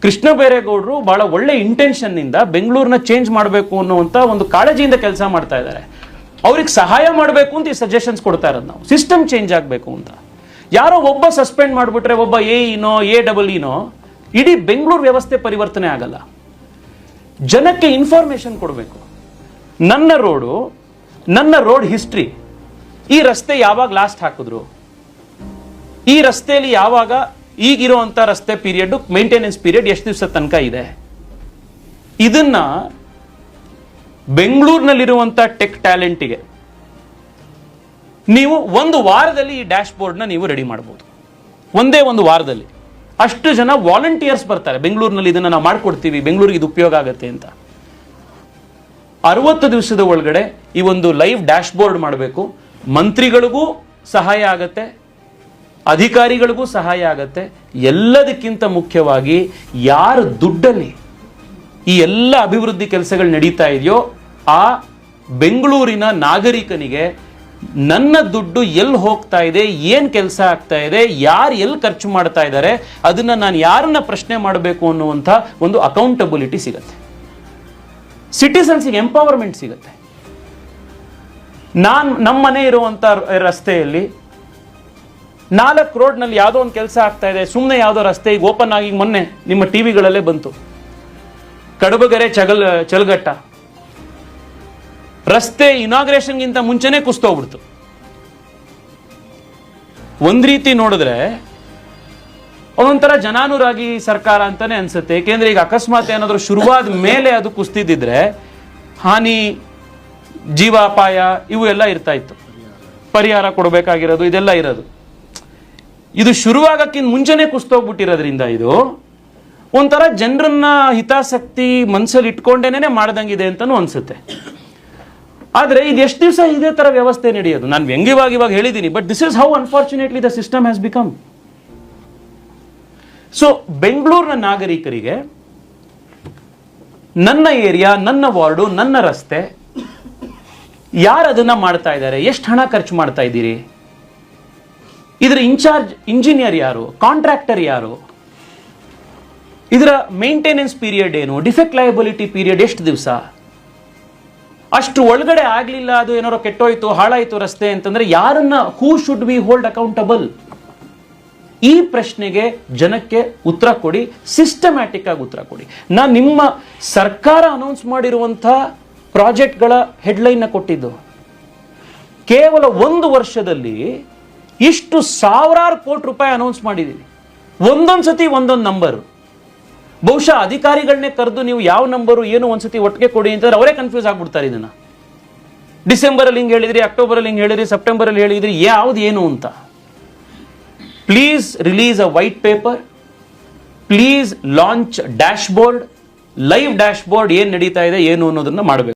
ಕೃಷ್ಣ ಬೈರೇಗೌಡರು ಬಹಳ ಒಳ್ಳೆ ಇಂಟೆನ್ಷನ್ ನಿಂದ ಬೆಂಗಳೂರನ್ನ ಚೇಂಜ್ ಮಾಡಬೇಕು ಅನ್ನುವಂತ ಒಂದು ಕಾಳಜಿಯಿಂದ ಕೆಲಸ ಮಾಡ್ತಾ ಇದ್ದಾರೆ. ಅವ್ರಿಗೆ ಸಹಾಯ ಮಾಡಬೇಕು ಅಂತ ಈ ಸಜೆಷನ್ಸ್ ಕೊಡ್ತಾ ಇರೋದು ನಾವು. ಸಿಸ್ಟಮ್ ಚೇಂಜ್ ಆಗಬೇಕು ಅಂತ. ಯಾರೋ ಒಬ್ಬ ಸಸ್ಪೆಂಡ್ ಮಾಡಿಬಿಟ್ರೆ, ಒಬ್ಬ AEನೋ ಇಡೀ ಬೆಂಗಳೂರು ವ್ಯವಸ್ಥೆ ಪರಿವರ್ತನೆ ಆಗಲ್ಲ. ಜನಕ್ಕೆ ಇನ್ಫಾರ್ಮೇಶನ್ ಕೊಡಬೇಕು. ನನ್ನ ರೋಡ್ ಹಿಸ್ಟ್ರಿ, ಈ ರಸ್ತೆ ಯಾವಾಗ ಲಾಸ್ಟ್ ಹಾಕಿದ್ರು, ಈ ರಸ್ತೆಯಲ್ಲಿ ಯಾವಾಗ ಈಗಿರುವಂತ ರಸ್ತೆ ಪೀರಿಯಡ್, ಮೇಂಟೆನೆನ್ಸ್ ಪೀರಿಯಡ್ ಎಷ್ಟು ದಿವಸ ತನಕ ಇದೆ, ಇದನ್ನ ಬೆಂಗಳೂರಿನಲ್ಲಿರುವಂತ ಟೆಕ್ ಟ್ಯಾಲೆಂಟಿಗೆ ನೀವು ಒಂದು ವಾರದಲ್ಲಿ ಈ ಡ್ಯಾಶ್ ಬೋರ್ಡ್ನ ನೀವು ರೆಡಿ ಮಾಡಬಹುದು. ಒಂದೇ ಒಂದು ವಾರದಲ್ಲಿ ಅಷ್ಟು ಜನ ವಾಲಂಟಿಯರ್ಸ್ ಬರ್ತಾರೆ. ಬೆಂಗಳೂರಿನಲ್ಲಿ ಇದನ್ನ ನಾವು ಮಾಡ್ಕೊಡ್ತೀವಿ, ಬೆಂಗಳೂರಿಗೆ ಇದು ಉಪಯೋಗ ಆಗುತ್ತೆ ಅಂತ. 60 ದಿವಸದ ಒಳಗಡೆ ಈ ಒಂದು ಲೈವ್ ಡ್ಯಾಶ್ ಬೋರ್ಡ್ ಮಾಡಬೇಕು. ಮಂತ್ರಿಗಳಿಗೂ ಸಹಾಯ ಆಗತ್ತೆ, ಅಧಿಕಾರಿಗಳಿಗೂ ಸಹಾಯ ಆಗತ್ತೆ. ಎಲ್ಲದಕ್ಕಿಂತ ಮುಖ್ಯವಾಗಿ ಯಾರ ದುಡ್ಡಲ್ಲಿ ಈ ಎಲ್ಲ ಅಭಿವೃದ್ಧಿ ಕೆಲಸಗಳು ನಡೀತಾ ಇದೆಯೋ ಆ ಬೆಂಗಳೂರಿನ ನಾಗರಿಕನಿಗೆ ನನ್ನ ದುಡ್ಡು ಎಲ್ಲಿ ಹೋಗ್ತಾ ಇದೆ, ಏನ್ ಕೆಲಸ ಆಗ್ತಾ ಇದೆ, ಯಾರು ಎಲ್ಲಿ ಖರ್ಚು ಮಾಡ್ತಾ ಇದ್ದಾರೆ, ಅದನ್ನ ನಾನು ಯಾರನ್ನ ಪ್ರಶ್ನೆ ಮಾಡಬೇಕು ಅನ್ನುವಂಥ ಒಂದು ಅಕೌಂಟಬಿಲಿಟಿ ಸಿಗತ್ತೆ. ಸಿಟಿಸನ್ಸ್ಗೆ ಎಂಪವರ್ಮೆಂಟ್ ಸಿಗತ್ತೆ. ನಮ್ಮ ಮನೆ ಇರುವಂತ ರಸ್ತೆಯಲ್ಲಿ 4 ರೋಡ್ನಲ್ಲಿ ಯಾವುದೋ ಒಂದು ಕೆಲಸ ಆಗ್ತಾ ಇದೆ, ಸುಮ್ಮನೆ ಯಾವುದೋ ರಸ್ತೆ ಈಗ ಓಪನ್ ಆಗಿ ಮೊನ್ನೆ ನಿಮ್ಮ ಟಿವಿಗಳಲ್ಲೇ ಬಂತು, ಕಡಬಗೆರೆ ಚಲಗಟ್ಟ ರಸ್ತೆ ಇನಾಗ್ರೇಷನ್ಗಿಂತ ಮುಂಚೆನೆ ಕುಸ್ತೋಗ್ಬಿಡ್ತು. ಒಂದ್ ರೀತಿ ನೋಡಿದ್ರೆ ಒಂದೊಂಥರ ಜನಾನುರಾಗಿ ಸರ್ಕಾರ ಅಂತಾನೆ ಅನ್ಸುತ್ತೆ. ಏಕೆಂದ್ರೆ ಈಗ ಅಕಸ್ಮಾತ್ ಏನಾದರೂ ಶುರುವಾದ ಮೇಲೆ ಅದು ಕುಸ್ತಿದ್ದಿದ್ರೆ ಹಾನಿ, ಜೀವಾಪಾಯ ಇವು ಎಲ್ಲ ಇರ್ತಾ ಇತ್ತು, ಪರಿಹಾರ ಕೊಡಬೇಕಾಗಿರೋದು ಇದೆಲ್ಲ ಇರೋದು. ಇದು ಶುರುವಾಗಕ್ಕಿಂತ ಮುಂಚೆನೆ ಕುಸ್ತೋಗ್ಬಿಟ್ಟಿರೋದ್ರಿಂದ ಇದು ಒಂಥರ ಜನರನ್ನ ಹಿತಾಸಕ್ತಿ ಮನಸ್ಸಲ್ಲಿ ಇಟ್ಕೊಂಡೇನೆ ಮಾಡ್ದಂಗಿದೆ ಅಂತಾನು ಅನ್ಸುತ್ತೆ. ಆದ್ರೆ ಇದು ಎಷ್ಟು ದಿವಸ ಇದೇ ತರ ವ್ಯವಸ್ಥೆ ನಡೆಯೋದು? ನಾನು ವ್ಯಂಗ್ಯವಾಗಿ ಇವಾಗ ಹೇಳಿದ್ದೀನಿ, but this is how unfortunately the system has become. So ಬೆಂಗಳೂರಿನ ನಾಗರಿಕರಿಗೆ ನನ್ನ ಏರಿಯಾ, ನನ್ನ ವಾರ್ಡು, ನನ್ನ ರಸ್ತೆ, ಯಾರು ಅದನ್ನ ಮಾಡ್ತಾ ಇದ್ದಾರೆ, ಎಷ್ಟು ಹಣ ಖರ್ಚು ಮಾಡ್ತಾ ಇದ್ದೀರಿ, ಇದರ ಇನ್ಚಾರ್ಜ್ ಇಂಜಿನಿಯರ್ ಯಾರು, ಕಾಂಟ್ರಾಕ್ಟರ್ ಯಾರು, ಇದರ ಮೇಂಟೆನೆನ್ಸ್ ಪೀರಿಯಡ್ ಏನು, ಡಿಫೆಕ್ಟ್ ಲಯಬಿಲಿಟಿ ಪೀರಿಯಡ್ ಎಷ್ಟು ದಿವಸ, ಅಷ್ಟು ಒಳಗಡೆ ಆಗ್ಲಿಲ್ಲ, ಅದು ಏನಾರೋ ಕೆಟ್ಟೋಯ್ತು, ಹಾಳಾಯ್ತು ರಸ್ತೆ ಅಂತಂದ್ರೆ ಯಾರನ್ನ, who should we hold accountable? ಈ ಪ್ರಶ್ನೆಗೆ ಜನಕ್ಕೆ ಉತ್ತರ ಕೊಡಿ, ಸಿಸ್ಟಮ್ಯಾಟಿಕ್ ಆಗಿ ಉತ್ತರ ಕೊಡಿ. ನಾನು ನಿಮ್ಮ ಸರ್ಕಾರ ಅನೌನ್ಸ್ ಮಾಡಿರುವಂತಹ ಪ್ರಾಜೆಕ್ಟ್ಗಳ ಹೆಡ್ಲೈನ್ ಕೊಟ್ಟಿದ್ದು, ಕೇವಲ 1 ವರ್ಷದಲ್ಲಿ ಇಷ್ಟು ಸಾವಿರಾರು ಕೋಟಿ ರೂಪಾಯಿ ಅನೌನ್ಸ್ ಮಾಡಿದ್ದೀವಿ. ಒಂದೊಂದು ಸತಿ ಒಂದೊಂದು ನಂಬರ್. ಬಹುಶಃ ಅಧಿಕಾರಿಗಳನ್ನೇ ಕರೆದು ನೀವು ಯಾವ ನಂಬರು ಏನು ಒಂದ್ಸತಿ ಒಟ್ಟಿಗೆ ಕೊಡಿ ಅಂತಂದ್ರೆ ಅವರೇ ಕನ್ಫ್ಯೂಸ್ ಆಗ್ಬಿಡ್ತಾರೆ. ಇದನ್ನ ಡಿಸೆಂಬರ್ ಅಲ್ಲಿ ಹಿಂಗೆ ಹೇಳಿದ್ರಿ, ಅಕ್ಟೋಬರ್ ಅಲ್ಲಿ ಹಿಂಗೆ ಹೇಳಿದ್ರಿ, ಸೆಪ್ಟೆಂಬರ್ ಅಲ್ಲಿ ಹೇಳಿದ್ರಿ, ಯಾವ್ದು ಏನು ಅಂತ. Please release a white paper, please launch dash board, live dash board, ಏನ್ ನಡೀತಾ ಇದೆ ಏನು ಅನ್ನೋದನ್ನ ಮಾಡಬೇಕು.